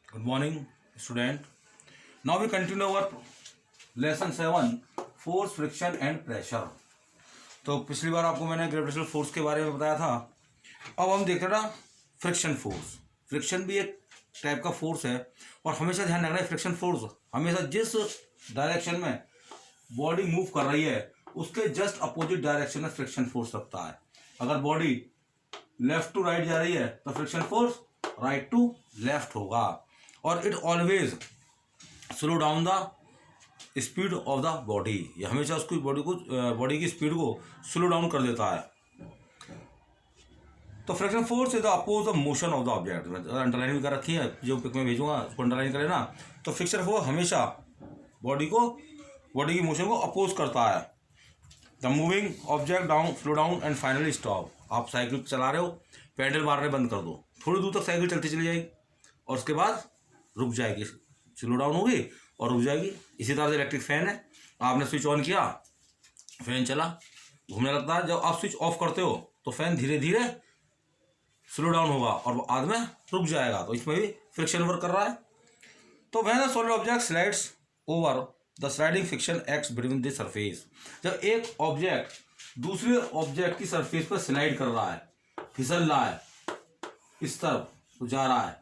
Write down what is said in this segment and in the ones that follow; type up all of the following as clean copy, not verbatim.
Good morning, student. Now we continue our lesson 7 force, friction and pressure. तो पिछली बार आपको मैंने ग्रेविटेशनल फोर्स के बारे में बताया था। अब हम देख रहे हैं फ्रिक्शन फोर्स। फ्रिक्शन भी एक टाइप का फोर्स है और हमेशा ध्यान रखना है फ्रिक्शन फोर्स हमेशा जिस डायरेक्शन में बॉडी मूव कर रही है उसके जस्ट अपोजिट डायरेक्शन में फ्रिक्शन फोर्स लगता है। अगर बॉडी लेफ्ट टू राइट जा रही है तो friction force right to left होगा और it always slow down the speed of the body. ये हमेशा उसकी बॉडी की स्पीड को स्लो डाउन कर देता है। तो friction force is the oppose the motion of the object. Underline भी कर रखी है, जो पिक में भेजूंगा उसको अंडरलाइन करें ना। तो फ्रिक्शन फोर्स हमेशा बॉडी की मोशन को अपोज करता है। The moving object down slow down and finally stop. आप साइकिल चला रहे हो, पैडल मारने बंद कर दो, थोड़ी दूर तक साइकिल चलती चली जाएगी और उसके बाद रुक जाएगी, स्लो डाउन होगी और रुक जाएगी। इसी तरह से इलेक्ट्रिक फैन है, आपने स्विच ऑन किया, फैन चला, घूमने लगता है। जब आप स्विच ऑफ करते हो तो फैन धीरे धीरे स्लो डाउन होगा और बाद में रुक जाएगा। तो इसमें भी फ्रिक्शन वर्क कर रहा है। तो when the solid object slides over the sliding friction acts between the surface. जब एक ऑब्जेक्ट दूसरे ऑब्जेक्ट की सरफेस पर स्लाइड कर रहा है, फिसल रहा है, इस तरफ जा रहा है,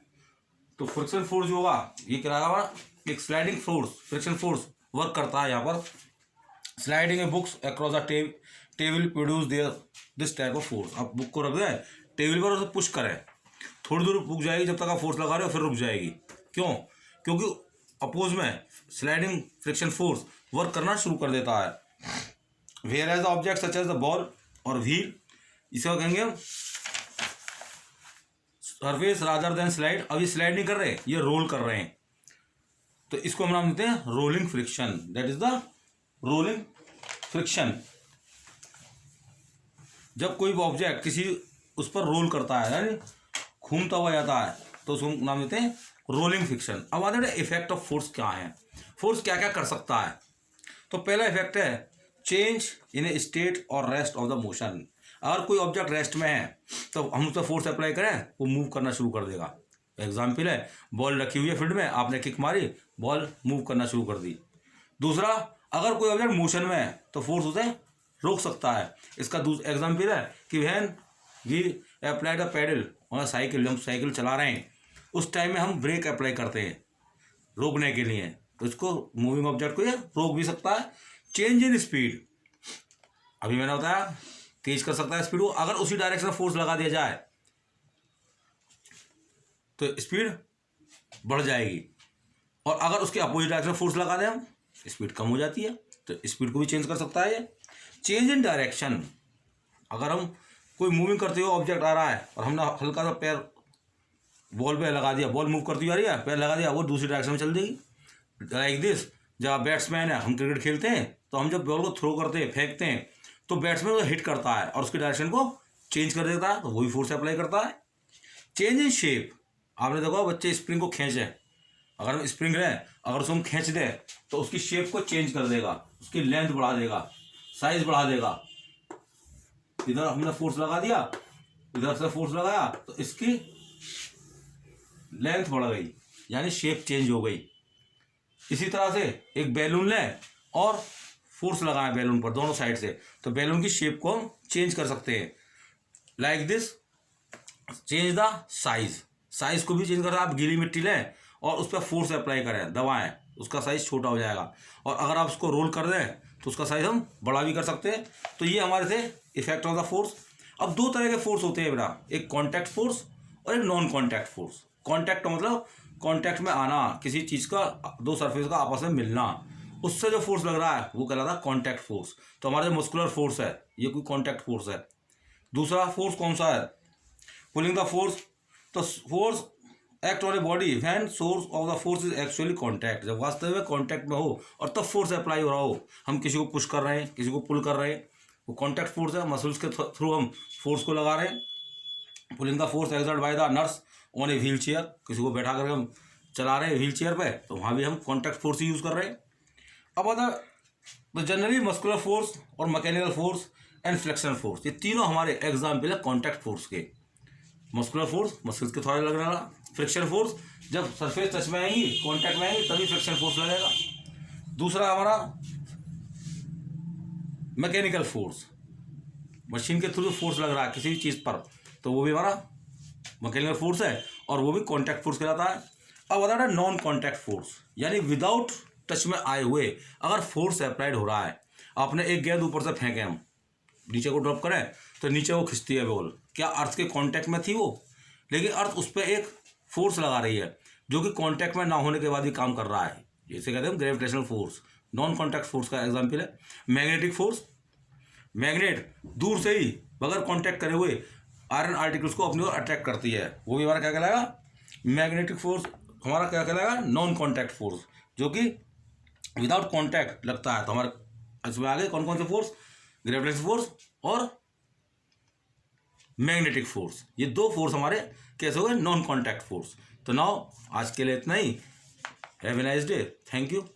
तो फ्रिक्शन फोर्स जो होगा ये क्या होगा, एक sliding force friction force work करता है। यहाँ पर sliding A books across the table produce their this type of force. आप बुक को रख दें टेबल पर, उसे पुश करें, थोड़ी दूर रुक जाएगी, जब तक आप फोर्स लगा रहे हो फिर रुक जाएगी। क्यों? क्योंकि अपोज में स्लाइडिंग फ्रिक्शन फोर्स वर्क करना शुरू कर देता है। Whereas the object such as the ball और व्हील, इसे कहेंगे हम सरफेस रादर देन स्लाइड। अब ये स्लाइड नहीं कर रहे, ये रोल कर रहे हैं, तो इसको हम नाम देते हैं rolling friction. That is the rolling friction. जब कोई ऑब्जेक्ट किसी उस पर रोल करता है यानी घूमता हुआ जाता है तो उसको नाम देते हैं रोलिंग फ्रिक्शन। अब आते हैं इफेक्ट ऑफ फोर्स क्या है, फोर्स क्या क्या कर सकता है। तो पहला इफेक्ट है चेंज इन ए स्टेट और रेस्ट ऑफ द मोशन। अगर कोई ऑब्जेक्ट रेस्ट में है तो हम उस पर फोर्स अप्लाई करें, वो मूव करना शुरू कर देगा। एग्जाम्पल है, बॉल रखी हुई है फील्ड में, आपने किक मारी, बॉल मूव करना शुरू कर दी। दूसरा, अगर कोई ऑब्जेक्ट मोशन में है तो फोर्स उसे रोक सकता है। इसका दूसरा एग्जाम्पल है कि when we apply the pedal और साइकिल, हम साइकिल चला रहे हैं उस टाइम में हम ब्रेक अप्लाई करते हैं रोकने के लिए, तो इसको मूविंग ऑब्जेक्ट को ये रोक भी सकता है। चेंज इन स्पीड, अभी मैंने बताया तेज कर सकता है स्पीड को। अगर उसी डायरेक्शन में फोर्स लगा दिया जाए तो स्पीड बढ़ जाएगी, और अगर उसके अपोजिट डायरेक्शन में फोर्स लगा दें हम, स्पीड कम हो जाती है। तो स्पीड को भी चेंज कर सकता है ये। चेंज इन डायरेक्शन, अगर हम कोई मूविंग करते हुए ऑब्जेक्ट आ रहा है और हमने हल्का सा पैर बॉल पे लगा दिया, बॉल मूव करती हुई आ रही है, पैर लगा दिया, वो दूसरी डायरेक्शन में चल देगी। लाइक दिस, जब बैट्समैन है, हम क्रिकेट खेलते हैं तो हम जब बॉल को थ्रो करते हैं, फेंकते हैं, तो बैट्समैन को हिट करता है और उसकी डायरेक्शन को चेंज कर देता है, तो वही फोर्स अप्लाई करता है। चेंज इन शेप, आपने देखा बच्चे स्प्रिंग को खींचे, अगर हम स्प्रिंग है अगर उसको हम खींच दें तो उसकी शेप को चेंज कर देगा, उसकी लेंथ बढ़ा देगा, साइज बढ़ा देगा। इधर हमने फोर्स लगा दिया, इधर से फोर्स लगाया तो इसकी लेंथ बढ़ गई, यानी शेप चेंज हो गई। इसी तरह से एक बैलून लें और फोर्स लगाएं बैलून पर दोनों साइड से, तो बैलून की शेप को हम चेंज कर सकते हैं। Like this, change the size, size को भी चेंज कर सकते हैं। आप गीली मिट्टी लें और उस पर फोर्स अप्लाई करें, दबाएं, उसका साइज छोटा हो जाएगा, और अगर आप उसको रोल कर दें तो उसका साइज हम बड़ा भी कर सकते हैं। तो ये हमारे थे इफेक्ट ऑफ द फोर्स। अब दो तरह के फोर्स होते हैं बेटा, एक कॉन्टैक्ट फोर्स और एक नॉन कॉन्टैक्ट फोर्स। कॉन्टैक्ट का मतलब कॉन्टैक्ट में आना, किसी चीज़ का दो सरफेस का आपस में मिलना, उससे जो फोर्स लग रहा है वो कहलाता है कॉन्टैक्ट फोर्स। तो हमारा जो मस्कुलर फोर्स है ये कोई कॉन्टैक्ट फोर्स है। दूसरा फोर्स कौन सा है, पुलिंग द फोर्स। तो force act on a body when source of the force is actually contact, जब वास्तव में कॉन्टैक्ट में हो और तब फोर्स अप्लाई हो रहा हो। हम किसी को पुश कर रहे हैं, किसी को पुल कर रहे हैं, वो कॉन्टैक्ट फोर्स है, मसल्स के थ्रू हम फोर्स को लगा रहे हैं। Pulling the force exerted by the nurse on a wheel chair, किसी को बैठा करके हम चला रहे हैं व्हील चेयर पे, तो वहाँ भी हम कॉन्टैक्ट फोर्स ही यूज़ कर रहे हैं। अब अदर जनरली मस्कुलर फोर्स और mechanical force and flexion force, ये तीनों हमारे एग्जाम्पल है कॉन्टैक्ट फोर्स के। मस्कुलर फोर्स मसल्स के थोड़ा लगने वाला, फ्रिक्शन फोर्स जब सरफेस टच में आएंगी, कांटेक्ट में आएंगी, तभी फ्रिक्शन फोर्स लगेगा। दूसरा हमारा मैकेनिकल फोर्स, मशीन के थ्रू जो फोर्स लग रहा है किसी भी चीज़ पर, तो वो भी हमारा मैकेनिकल फोर्स है और वो भी कांटेक्ट फोर्स कहलाता है। अब बता रहा है नॉन कांटेक्ट फोर्स, यानी विदाउट टच में आए हुए अगर फोर्स अप्लाइड हो रहा है, आपने एक गेंद ऊपर से फेंके, हम नीचे को ड्रॉप करें तो नीचे वो खिंचती है बॉल, क्या अर्थ के कांटेक्ट में थी वो, लेकिन अर्थ उस पर एक फोर्स लगा रही है जो कि कांटेक्ट में ना होने के बाद ही काम कर रहा है, जैसे कहते हैं gravitational force. Non contact force का एग्जाम्पल है मैग्नेटिक फोर्स। मैग्नेट दूर से ही बगैर कांटेक्ट करे हुए आयरन आर्टिकल्स को अपनी ओर अट्रैक्ट करती है, वो भी हमारा क्या कहलाएगा, मैग्नेटिक फोर्स। हमारा क्या कहलाएगा, नॉन कांटेक्ट फोर्स, जो कि विदाउट कांटेक्ट लगता है। तो हमारे इसमें आगे कौन कौन से फोर्स, ग्रेविटेशनल फोर्स और मैग्नेटिक फोर्स, ये दो फोर्स हमारे कैसे हो गए, नॉन कांटेक्ट फोर्स। तो नाउ आज के लिए इतना ही। Have a nice day, thank you.